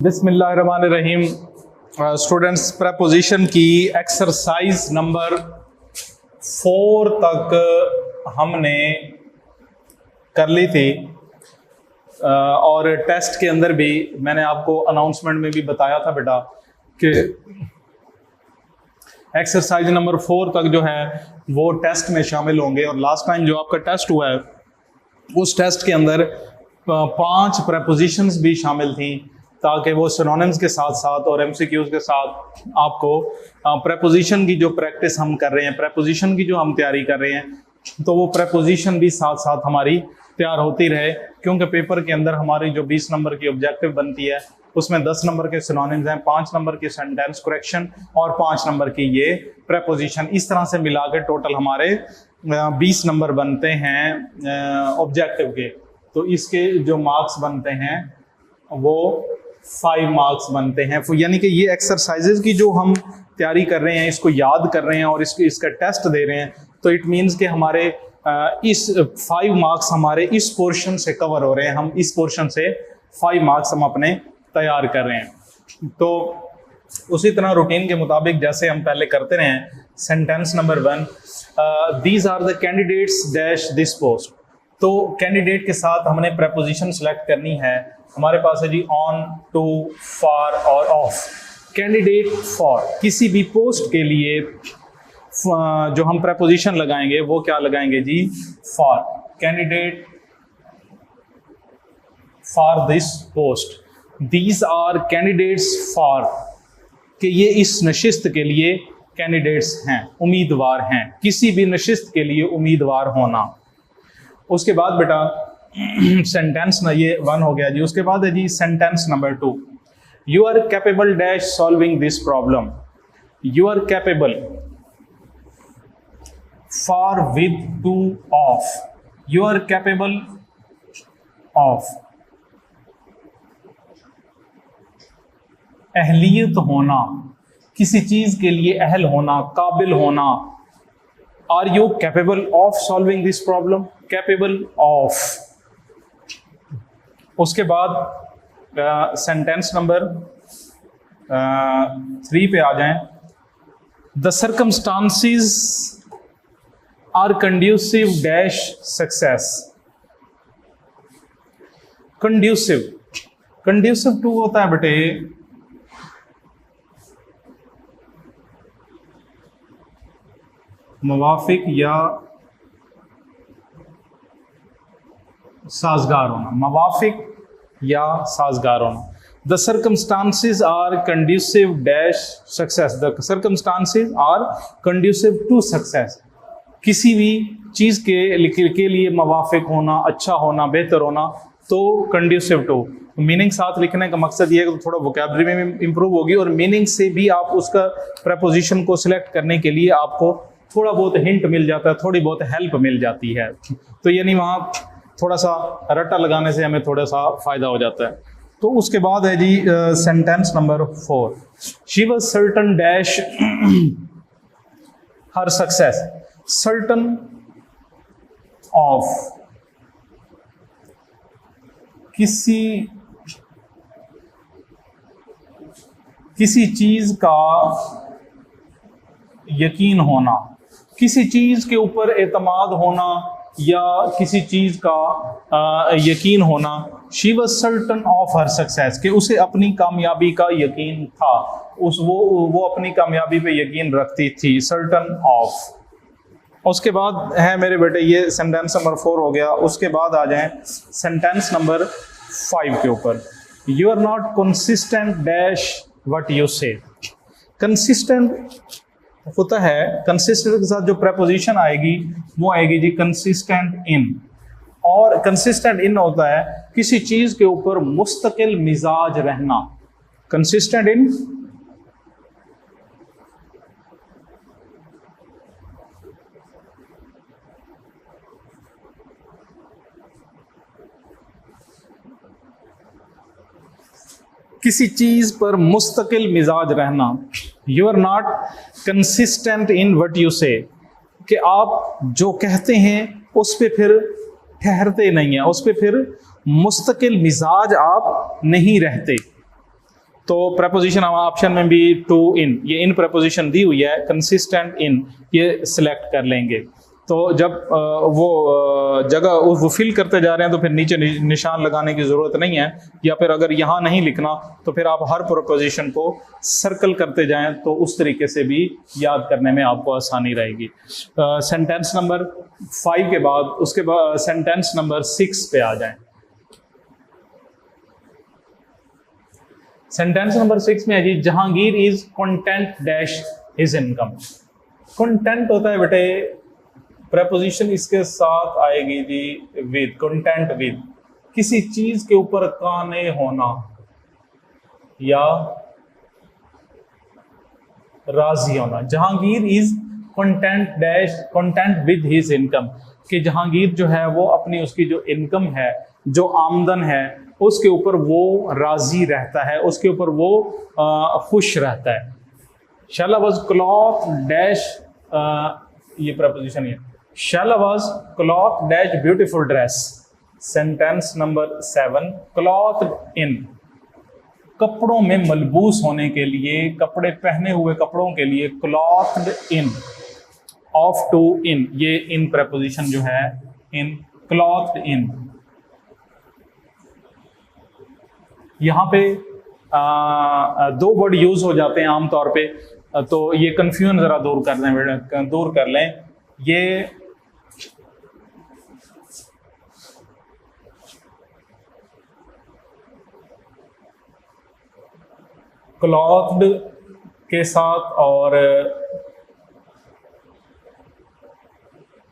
बिस्मिल्लाहिर्रहमानिर्रहीम। Students, preposition की exercise number 4 तक हमने कर ली थी और टेस्ट के अंदर भी मैंने आपको अनाउंसमेंट में भी बताया था बेटा कि एक्सरसाइज नंबर 4 तक जो है वो टेस्ट में शामिल होंगे। और लास्ट टाइम जो आपका टेस्ट हुआ है उस टेस्ट के अंदर 5 प्रपोजिशंस भी शामिल थी, ताकि वो सिनोनिम्स के साथ साथ और एमसीक्यूज के साथ आपको प्रपोजिशन की जो प्रैक्टिस हम कर रहे हैं, प्रपोजिशन की जो हम तैयारी कर रहे हैं, तो वो प्रपोजिशन भी साथ साथ हमारी तैयार होती रहे। क्योंकि पेपर के अंदर हमारी जो 20 नंबर की ऑब्जेक्टिव बनती है उसमें 10 नंबर के सिनोनिम्स हैं, 5 नंबर की सेंटेंस करेक्शन और 5 नंबर की ये प्रपोजिशन। इस तरह से मिला के टोटल हमारे 20 नंबर बनते हैं ऑब्जेक्टिव के। तो इसके जो मार्क्स बनते हैं वो 5 मार्क्स बनते हैं। यानी कि ये एक्सरसाइजेज की जो हम तैयारी कर रहे हैं, इसको याद कर रहे हैं और इसका टेस्ट दे रहे हैं, तो इट मीन्स कि हमारे इस 5 मार्क्स हमारे इस पोर्शन से कवर हो रहे हैं। हम इस पोर्शन से 5 मार्क्स हम अपने तैयार कर रहे हैं। तो उसी तरह रूटीन के मुताबिक जैसे हम पहले करते रहे हैं, sentence number 1, these are the candidates dash this post. तो कैंडिडेट के साथ हमने प्रपोजिशन सेलेक्ट करनी है। हमारे पास है जी ऑन, टू, फॉर और ऑफ। कैंडिडेट फॉर, किसी भी पोस्ट के लिए जो हम प्रपोजिशन लगाएंगे वो क्या लगाएंगे जी? For. Candidate for this post. These are candidates for, कि ये इस नशिस्त के लिए कैंडिडेट्स हैं, उम्मीदवार हैं। किसी भी नशिस्त के लिए उम्मीदवार होना। उसके बाद बेटा सेंटेंस ना, ये 1 हो गया जी। उसके बाद है जी sentence number 2, you are capable dash solving this problem. You are capable for with to of. You are capable of, अहलियत होना, किसी चीज के लिए अहल होना, काबिल होना। Are you capable of solving this problem? Capable of. उसके बाद सेंटेंस नंबर 3 पे आ जाएं। The circumstances are conducive dash success. Conducive, conducive to होता है बेटे मुवाफिक या साजगार होना। मुवाफिक या साजगार होना। The circumstances are conducive dash success. The circumstances are conducive to success. किसी भी चीज के लिए मुवाफिक होना, अच्छा होना, बेहतर होना, तो कंड्यूसिव टू। मीनिंग साथ लिखने का मकसद ये है कि थोड़ा वोकैबुलरी में इंप्रूव होगी और मीनिंग से भी आप उसका प्रपोजिशन को सिलेक्ट करने के लिए आपको थोड़ा बहुत हिंट मिल जाता है, थोड़ी बहुत हेल्प मिल जाती है। तो यानी वहाँ थोड़ा सा रट्टा लगाने से हमें थोड़ा सा फायदा हो जाता है। तो उसके बाद है जी sentence number 4, she was certain dash her success. Certain of, किसी चीज का यकीन होना, किसी चीज के ऊपर एतमाद होना या किसी चीज का यकीन होना। She was certain of her success, कि उसे अपनी कामयाबी का यकीन था, वो अपनी कामयाबी पे यकीन रखती थी। Certain of. उसके बाद है मेरे बेटे ये सेंटेंस नंबर 4 हो गया। उसके बाद आ जाएं सेंटेंस नंबर 5 के ऊपर। You are not consistent dash what you say. Consistent होता है, कंसिस्टेंट के साथ जो प्रपोजिशन आएगी वो आएगी जी कंसिस्टेंट इन। और कंसिस्टेंट इन होता है किसी चीज के ऊपर मुस्तकिल मिजाज रहना। कंसिस्टेंट इन किसी चीज पर मुस्तकिल मिजाज रहना। You are not consistent in what you say, कि आप जो कहते हैं उस पे फिर ठहरते नहीं हैं, उस पे फिर मुस्तकिल मिजाज आप नहीं रहते। तो preposition ऑप्शन में भी to in, ये in preposition दी हुई है, consistent in ये select कर लेंगे। तो जब वो जगह वो फिल करते जा रहे हैं तो फिर नीचे निशान लगाने की ज़रूरत नहीं है, या फिर अगर यहाँ नहीं लिखना तो फिर आप हर प्रोपोजिशन को सर्कल करते जाएं, तो उस तरीके से भी याद करने में आपको आसानी रहेगी। सेंटेंस नंबर 5 के बाद उसके बाद सेंटेंस नंबर 6 पे आ जाएं। सेंटेंस नंबर 6 में है जी, Jahangir is content dash his income. Content होता है बेटे, प्रेपोजिशन इसके साथ आएगी जी विद, कंटेंट विद, किसी चीज के ऊपर काने होना या राजी होना। Jahangir is content dash content with his income, कि जहांगीर जो है वो अपनी उसकी जो इनकम है, जो आमदन है, उसके ऊपर वो राजी रहता है, उसके ऊपर वो खुश रहता है। शैला वाज क्लॉथ डैश, ये प्रेपोजिशन है, Shaila was cloth dash beautiful dress. Sentence number 7, cloth in, कपड़ों में मलबूस होने के लिए, कपड़े पहने हुए कपड़ों के लिए क्लॉथड इन, ऑफ टू इन, ये इन प्रेपोजिशन जो है इन, क्लॉथड इन। यहां पे दो वर्ड यूज हो जाते हैं आमतौर पे, तो ये कंफ्यूजन जरा दूर कर लें। ये क्लॉथड के साथ और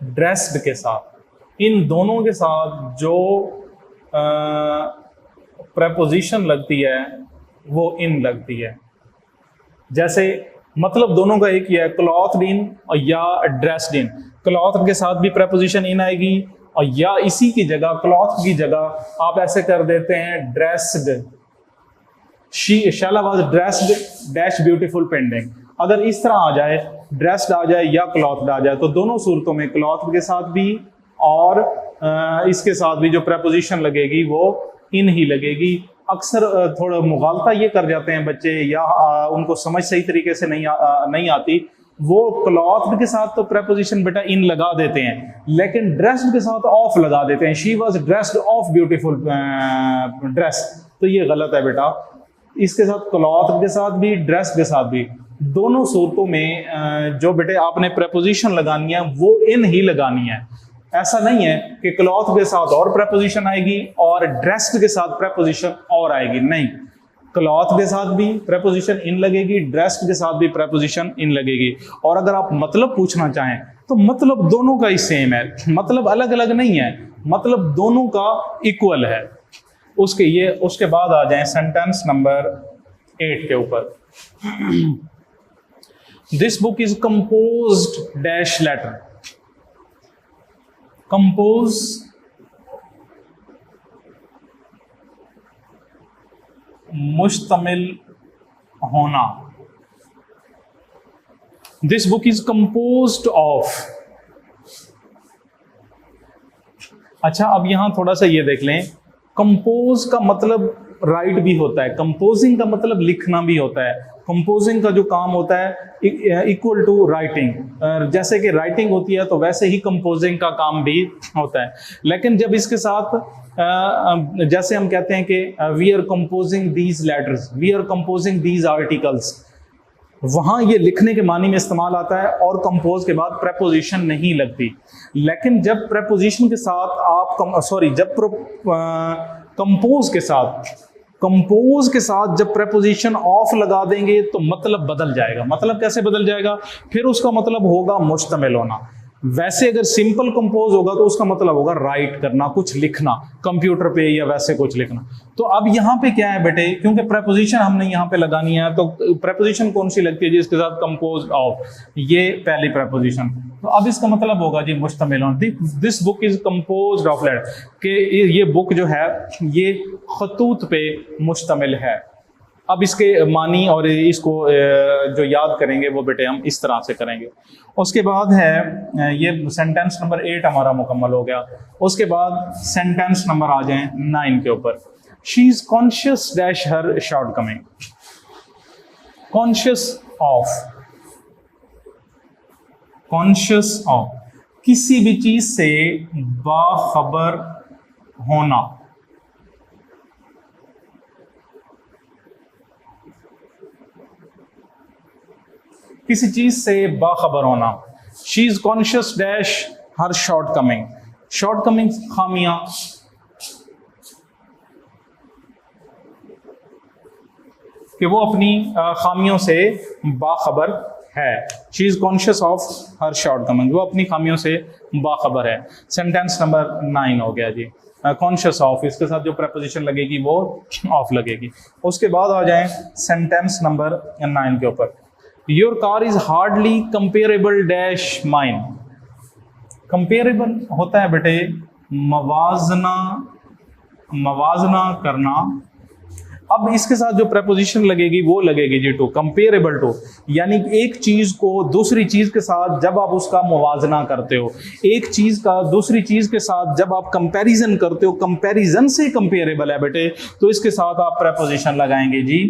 ड्रेस्ड के साथ, इन दोनों के साथ जो प्रेपोजिशन लगती है वो इन लगती है। जैसे मतलब दोनों का एक ही है, क्लॉथड इन और या ड्रेस्ड इन। क्लॉथ के साथ भी प्रेपोजिशन इन आएगी, और या इसी की जगह, क्लॉथ की जगह आप ऐसे कर देते हैं dressed. Shaila was dressed dash beautiful pending. अगर इस तरह आ जाए, ड्रेस्ड आ जाए या क्लॉथड आ जाए, तो दोनों सूरतों में क्लॉथ के साथ भी और इसके साथ भी जो प्रेपोजिशन लगेगी वो इन ही लगेगी। अक्सर थोड़ा मुगालता ये कर जाते हैं बच्चे, या उनको समझ सही तरीके से नहीं आती, वो क्लॉथ के साथ तो प्रेपोजिशन बेटा इन लगा देते हैं, लेकिन ड्रेस्ड के साथ ऑफ लगा देते हैं। She was dressed of beautiful dress, तो ये गलत है बेटा। इसके साथ क्लॉथ के साथ भी, ड्रेस के साथ भी, दोनों सूरतों में जो बेटे आपने प्रेपोजिशन लगानी है वो इन ही लगानी है। ऐसा नहीं है कि क्लॉथ के साथ और प्रेपोजिशन आएगी और ड्रेस्ड के साथ प्रेपोजिशन और आएगी, नहीं। क्लॉथ के साथ भी प्रेपोजिशन इन लगेगी, ड्रेस्ड के साथ भी प्रेपोजिशन इन लगेगी। और अगर आप मतलब पूछना चाहें तो मतलब दोनों का ही सेम है, मतलब अलग अलग नहीं है, मतलब दोनों का इक्वल है। उसके बाद आ जाएं सेंटेंस नंबर 8 के ऊपर। This book is composed dash letter. Compose मुश्तमिल होना। This book is composed of. अच्छा, अब यहां थोड़ा सा ये देख लें, कंपोज का मतलब राइट भी होता है, कंपोजिंग का मतलब लिखना भी होता है। कंपोजिंग का जो काम होता है इक्वल टू राइटिंग, जैसे कि राइटिंग होती है तो वैसे ही कंपोजिंग का काम भी होता है। लेकिन जब इसके साथ जैसे हम कहते हैं कि we are composing these letters, we are composing these articles, वहां ये लिखने के मानी में इस्तेमाल आता है और कंपोज के बाद प्रेपोजिशन नहीं लगती। लेकिन जब प्रेपोजिशन के साथ आप कंपोज के साथ जब प्रेपोजिशन ऑफ लगा देंगे तो मतलब बदल जाएगा। मतलब कैसे बदल जाएगा? फिर उसका मतलब होगा मुश्तमिल होना। वैसे अगर सिंपल कंपोज होगा तो उसका मतलब होगा राइट करना, कुछ लिखना कंप्यूटर पे या वैसे कुछ लिखना। तो अब यहाँ पे क्या है बेटे, क्योंकि प्रेपोजिशन हमने यहाँ पे लगानी है, तो प्रेपोजिशन कौन सी लगती है जिसके साथ कंपोज ऑफ, ये पहली प्रेपोजिशन। तो अब इसका मतलब होगा जी मुश्तमिल होना। This book is composed of letter, कि ये बुक जो है ये खतूत पे मुश्तमिल है। अब इसके मानी और इसको जो याद करेंगे वो बेटे हम इस तरह से करेंगे। उसके बाद है ये सेंटेंस नंबर 8 हमारा मुकम्मल हो गया। उसके बाद सेंटेंस नंबर आ जाए 9 के ऊपर। She is conscious dash her shortcoming. Conscious of, किसी भी चीज से बाखबर होना, किसी चीज से बाखबर होना। She is conscious dash her shortcoming खामियां, कि वो अपनी खामियों से बाखबर है। She is conscious of her shortcoming, वो अपनी खामियों से बाखबर है। सेंटेंस नंबर 9 हो गया जी। कॉन्शियस ऑफ, इसके साथ जो प्रेपोजिशन लगेगी वो ऑफ लगेगी। उसके बाद आ जाएं सेंटेंस नंबर 9 के ऊपर। Your car is hardly comparable dash mine. Comparable होता है बेटे मवाजना करना। अब इसके साथ जो प्रेपोजिशन लगेगी वो लगेगी जी टू, कंपेरेबल टू, यानी एक चीज को दूसरी चीज के साथ जब आप उसका मुवाजना करते हो, एक चीज का दूसरी चीज के साथ जब आप कंपैरिजन करते हो, कंपैरिजन से कंपेरेबल है बेटे, तो इसके साथ आप प्रेपोजिशन लगाएंगे जी,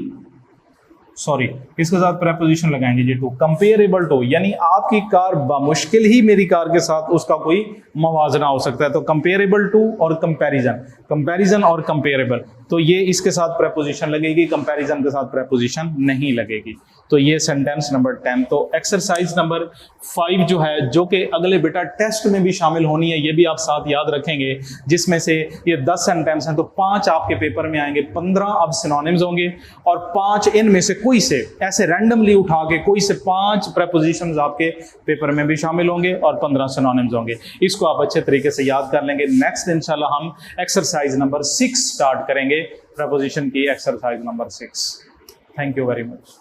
इसके साथ प्रेपोजिशन लगाएंगे जी टू, कंपेरेबल टू, यानी आपकी कार बामुश्किल ही मेरी कार के साथ उसका कोई मवाजना हो सकता है। तो कंपेरेबल टू और कंपैरिजन और कंपेरेबल, तो ये इसके साथ प्रेपोजिशन लगेगी, कंपैरिजन के साथ प्रेपोजिशन नहीं लगेगी। तो ये सेंटेंस नंबर 10। तो एक्सरसाइज नंबर 5 जो है, जो कि अगले बेटा टेस्ट में भी शामिल होनी है, ये भी आप साथ याद रखेंगे, जिसमें से ये 10 सेंटेंस हैं तो 5 आपके पेपर में आएंगे, 15 अब सिनोनिम्स होंगे और 5 इनमें से कोई से ऐसे रैंडमली उठा के कोई से 5 प्रेपोजिशंस आपके पेपर में भी शामिल होंगे और 15 सिनोनिम्स होंगे। इसको आप अच्छे तरीके से याद कर लेंगे। नेक्स्ट इंशाल्लाह हम एक्सरसाइज नंबर 6 स्टार्ट करेंगे, प्रेपोजिशन की exercise number 6। Thank you very much.